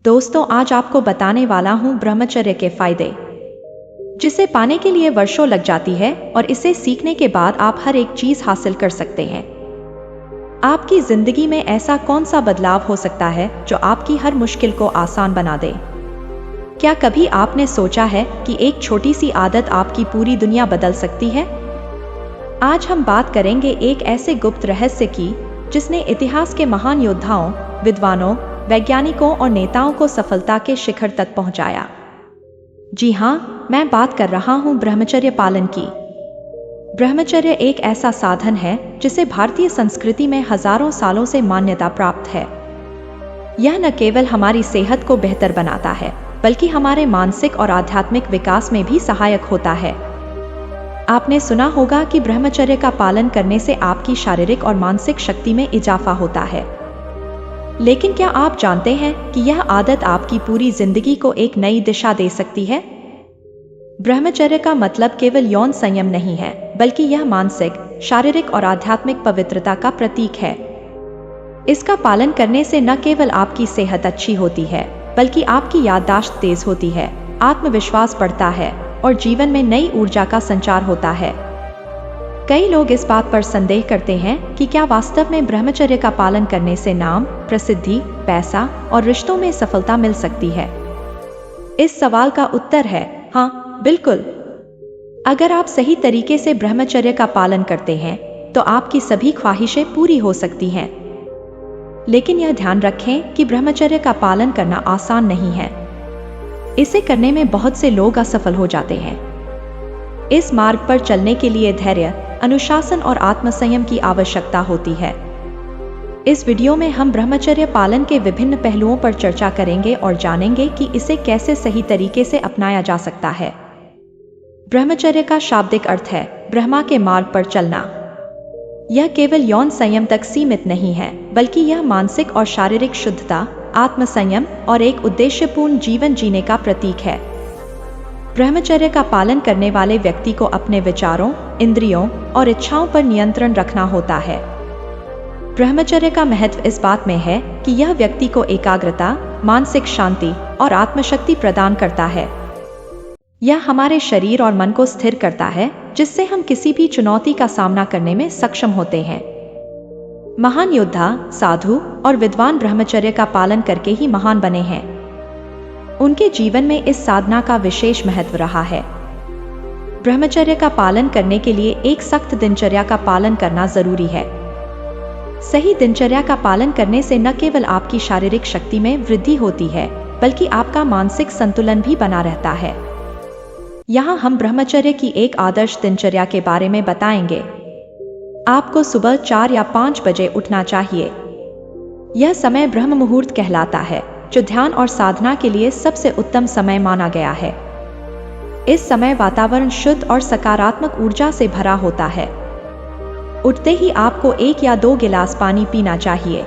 दोस्तों, आज आपको बताने वाला हूँ ब्रह्मचर्य के फायदे, जिसे पाने के लिए वर्षों लग जाती है और इसे सीखने के बाद आप हर एक चीज हासिल कर सकते हैं। आपकी जिंदगी में ऐसा कौन सा बदलाव हो सकता है जो आपकी हर मुश्किल को आसान बना दे? क्या कभी आपने सोचा है कि एक छोटी सी आदत आपकी पूरी दुनिया बदल सकती है? आज हम बात करेंगे एक ऐसे गुप्त रहस्य की जिसने इतिहास के महान योद्धाओं, विद्वानों, वैज्ञानिकों और नेताओं को सफलता के शिखर तक पहुंचाया। जी हाँ, मैं बात कर रहा हूं ब्रह्मचर्य पालन की। ब्रह्मचर्य एक ऐसा साधन है जिसे भारतीय संस्कृति में हजारों सालों से मान्यता प्राप्त है। यह न केवल हमारी सेहत को बेहतर बनाता है, बल्कि हमारे मानसिक और आध्यात्मिक विकास में भी सहायक होता है। आपने सुना होगा कि ब्रह्मचर्य का पालन करने से आपकी शारीरिक और मानसिक शक्ति में इजाफा होता है। लेकिन क्या आप जानते हैं कि यह आदत आपकी पूरी जिंदगी को एक नई दिशा दे सकती है? ब्रह्मचर्य का मतलब केवल यौन संयम नहीं है, बल्कि यह मानसिक, शारीरिक और आध्यात्मिक पवित्रता का प्रतीक है। इसका पालन करने से न केवल आपकी सेहत अच्छी होती है, बल्कि आपकी याददाश्त तेज होती है, आत्मविश्वास बढ़ता है और जीवन में नई ऊर्जा का संचार होता है। कई लोग इस बात पर संदेह करते हैं कि क्या वास्तव में ब्रह्मचर्य का पालन करने से नाम, प्रसिद्धि, पैसा और रिश्तों में सफलता मिल सकती है? इस सवाल का उत्तर है हाँ, बिल्कुल। अगर आप सही तरीके से ब्रह्मचर्य का पालन करते हैं तो आपकी सभी ख्वाहिशें पूरी हो सकती हैं। लेकिन यह ध्यान रखें कि ब्रह्मचर्य का पालन करना आसान नहीं है। इसे करने में बहुत से लोग असफल हो जाते हैं। इस मार्ग पर चलने के लिए धैर्य, अनुशासन और आत्मसंयम की आवश्यकता होती है। इस वीडियो में हम ब्रह्मचर्य पालन के विभिन्न पहलुओं पर चर्चा करेंगे और जानेंगे कि इसे कैसे सही तरीके से अपनाया जा सकता है। ब्रह्मचर्य का शाब्दिक अर्थ है ब्रह्मा के मार्ग पर चलना। यह केवल यौन संयम तक सीमित नहीं है, बल्कि यह मानसिक और शारीरिक शुद्धता, आत्मसंयम और एक उद्देश्यपूर्ण जीवन जीने का प्रतीक है। ब्रह्मचर्य का पालन करने वाले व्यक्ति को अपने विचारों, इंद्रियों और इच्छाओं पर नियंत्रण रखना होता है। ब्रह्मचर्य का महत्व इस बात में है कि यह व्यक्ति को एकाग्रता, मानसिक शांति और आत्मशक्ति प्रदान करता है। यह हमारे शरीर और मन को स्थिर करता है, जिससे हम किसी भी चुनौती का सामना करने में सक्षम होते हैं। महान योद्धा, साधु और विद्वान ब्रह्मचर्य का पालन करके ही महान बने हैं। उनके जीवन में इस साधना का विशेष महत्व रहा है। ब्रह्मचर्य का पालन करने के लिए एक सख्त दिनचर्या का पालन करना जरूरी है। सही दिनचर्या का पालन करने से न केवल आपकी शारीरिक शक्ति में वृद्धि होती है, बल्कि आपका मानसिक संतुलन भी बना रहता है। यहाँ हम ब्रह्मचर्य की एक आदर्श दिनचर्या के बारे में बताएंगे। आपको सुबह 4 या 5 बजे उठना चाहिए। यह समय ब्रह्म मुहूर्त कहलाता है, जो ध्यान और साधना के लिए सबसे उत्तम समय माना गया है। इस समय वातावरण शुद्ध और सकारात्मक ऊर्जा से भरा होता है। उठते ही आपको 1 या 2 गिलास पानी पीना चाहिए।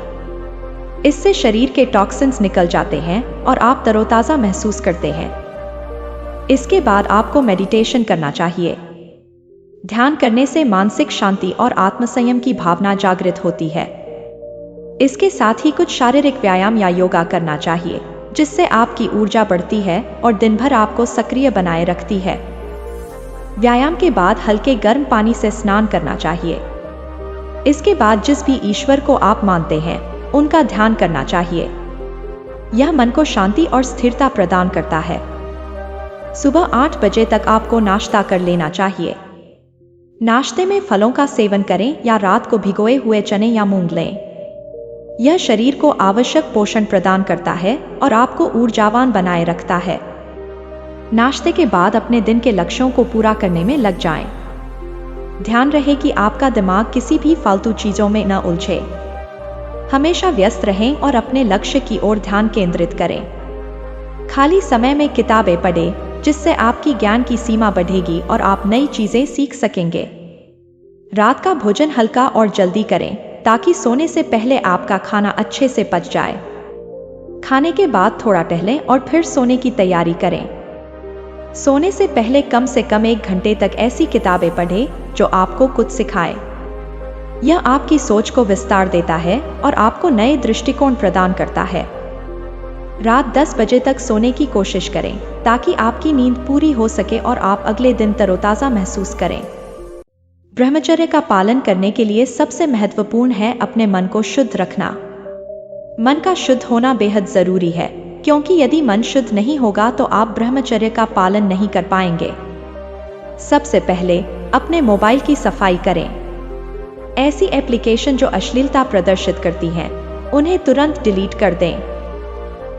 इससे शरीर के टॉक्सिन्स निकल जाते हैं और आप तरोताजा महसूस करते हैं। इसके बाद आपको मेडिटेशन करना चाहिए। ध्यान करने से मानसिक शांति और आत्मसंयम की भावना जागृत होती है। इसके साथ ही कुछ शारीरिक व्यायाम या योगा करना चाहिए, जिससे आपकी ऊर्जा बढ़ती है और दिन भर आपको सक्रिय बनाए रखती है। व्यायाम के बाद हल्के गर्म पानी से स्नान करना चाहिए। इसके बाद जिस भी ईश्वर को आप मानते हैं, उनका ध्यान करना चाहिए। यह मन को शांति और स्थिरता प्रदान करता है। सुबह 8 बजे तक आपको नाश्ता कर लेना चाहिए। नाश्ते में फलों का सेवन करें या रात को भिगोए हुए चने या मूंग लें। यह शरीर को आवश्यक पोषण प्रदान करता है और आपको ऊर्जावान बनाए रखता है। नाश्ते के बाद अपने दिन के लक्ष्यों को पूरा करने में लग जाएं। ध्यान रहे कि आपका दिमाग किसी भी फालतू चीजों में न उलझे। हमेशा व्यस्त रहें और अपने लक्ष्य की ओर ध्यान केंद्रित करें। खाली समय में किताबें पढ़ें, जिससे आपकी ज्ञान की सीमा बढ़ेगी और आप नई चीजें सीख सकेंगे। रात का भोजन हल्का और जल्दी करें, ताकि सोने से पहले आपका खाना अच्छे से पच जाए। खाने के बाद थोड़ा टहलें और फिर सोने की तैयारी करें। सोने से पहले कम से कम 1 घंटे तक ऐसी किताबें पढ़ें जो आपको कुछ सिखाए। यह आपकी सोच को विस्तार देता है और आपको नए दृष्टिकोण प्रदान करता है। रात 10 बजे तक सोने की कोशिश करें ताकि आपकी नींद पूरी हो सके और आप अगले दिन तरोताज़ा महसूस करें। ब्रह्मचर्य का पालन करने के लिए सबसे महत्वपूर्ण है अपने मन को शुद्ध रखना। मन का शुद्ध होना बेहद जरूरी है, क्योंकि यदि मन शुद्ध नहीं होगा तो आप ब्रह्मचर्य का पालन नहीं कर पाएंगे। सबसे पहले अपने मोबाइल की सफाई करें। ऐसी एप्लीकेशन जो अश्लीलता प्रदर्शित करती हैं, उन्हें तुरंत डिलीट कर दें।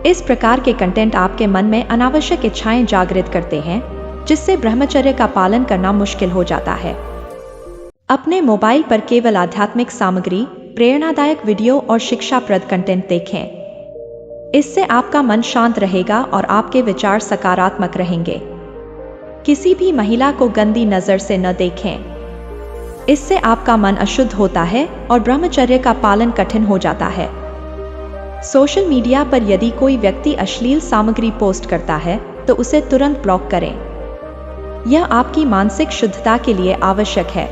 इस प्रकार के कंटेंट आपके मन में अनावश्यक इच्छाएं जागृत करते हैं, जिससे ब्रह्मचर्य का पालन करना मुश्किल हो जाता है। अपने मोबाइल पर केवल आध्यात्मिक सामग्री, प्रेरणादायक वीडियो और शिक्षाप्रद कंटेंट देखें। इससे आपका मन शांत रहेगा और आपके विचार सकारात्मक रहेंगे। किसी भी महिला को गंदी नजर से न देखें। इससे आपका मन अशुद्ध होता है और ब्रह्मचर्य का पालन कठिन हो जाता है। सोशल मीडिया पर यदि कोई व्यक्ति अश्लील सामग्री पोस्ट करता है तो उसे तुरंत ब्लॉक करें। यह आपकी मानसिक शुद्धता के लिए आवश्यक है।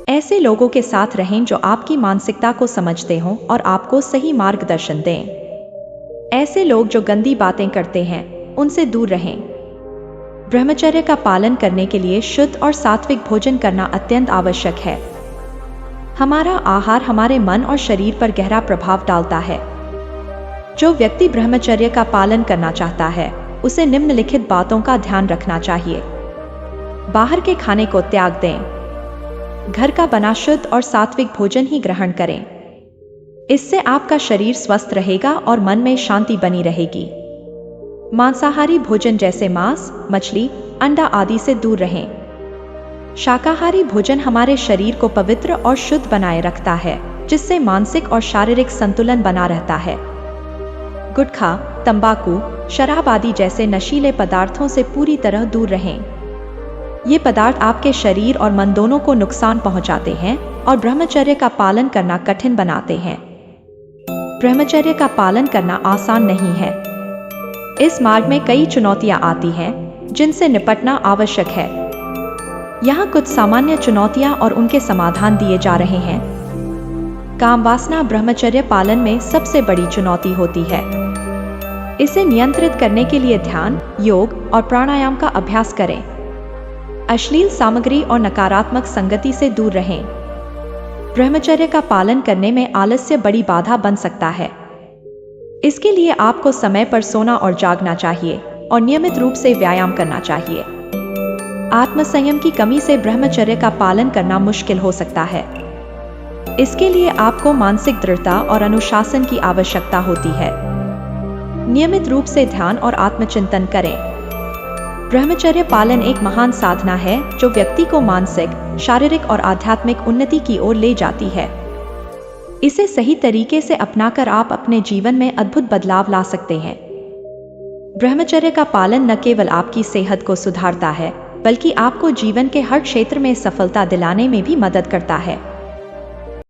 ऐसे लोगों के साथ रहें जो आपकी मानसिकता को समझते हों और आपको सही मार्गदर्शन दें। ऐसे लोग जो गंदी बातें करते हैं, उनसे दूर रहें। ब्रह्मचर्य का पालन करने के लिए शुद्ध और सात्विक भोजन करना अत्यंत आवश्यक है। हमारा आहार हमारे मन और शरीर पर गहरा प्रभाव डालता है। जो व्यक्ति ब्रह्मचर्य का पालन करना चाहता है, उसे निम्नलिखित बातों का ध्यान रखना चाहिए। बाहर के खाने को त्याग दें। घर का बना शुद्ध और सात्विक भोजन ही ग्रहण करें। इससे आपका शरीर स्वस्थ रहेगा और मन में शांति बनी रहेगी। मांसाहारी भोजन जैसे मांस, मछली, अंडा आदि से दूर रहें। शाकाहारी भोजन हमारे शरीर को पवित्र और शुद्ध बनाए रखता है, जिससे मानसिक और शारीरिक संतुलन बना रहता है। गुटखा, तंबाकू, शराब आदि जैसे नशीले पदार्थों से पूरी तरह दूर रहें। ये पदार्थ आपके शरीर और मन दोनों को नुकसान पहुंचाते हैं और ब्रह्मचर्य का पालन करना कठिन बनाते हैं। ब्रह्मचर्य का पालन करना आसान नहीं है। इस मार्ग में कई चुनौतियां आती हैं, जिनसे निपटना आवश्यक है। यहाँ कुछ सामान्य चुनौतियां और उनके समाधान दिए जा रहे हैं। काम वासना ब्रह्मचर्य पालन में सबसे बड़ी चुनौती होती है। इसे नियंत्रित करने के लिए ध्यान, योग और प्राणायाम का अभ्यास करें। अश्लील सामग्री और नकारात्मक संगति से दूर रहें। ब्रह्मचर्य का पालन करने में आलस्य बड़ी बाधा बन सकता है। इसके लिए आपको समय पर सोना और जागना चाहिए और नियमित रूप से व्यायाम करना चाहिए। आत्मसंयम की कमी से ब्रह्मचर्य का पालन करना मुश्किल हो सकता है। इसके लिए आपको मानसिक दृढ़ता और अनुशासन की आवश्यकता होती है। नियमित रूप से ध्यान और आत्मचिंतन करें। ब्रह्मचर्य पालन एक महान साधना है जो व्यक्ति को मानसिक, शारीरिक और आध्यात्मिक उन्नति की ओर ले जाती है। इसे सही तरीके से अपनाकर आप अपने जीवन में अद्भुत बदलाव ला सकते हैं। ब्रह्मचर्य का पालन न केवल आपकी सेहत को सुधारता है, बल्कि आपको जीवन के हर क्षेत्र में सफलता दिलाने में भी मदद करता है।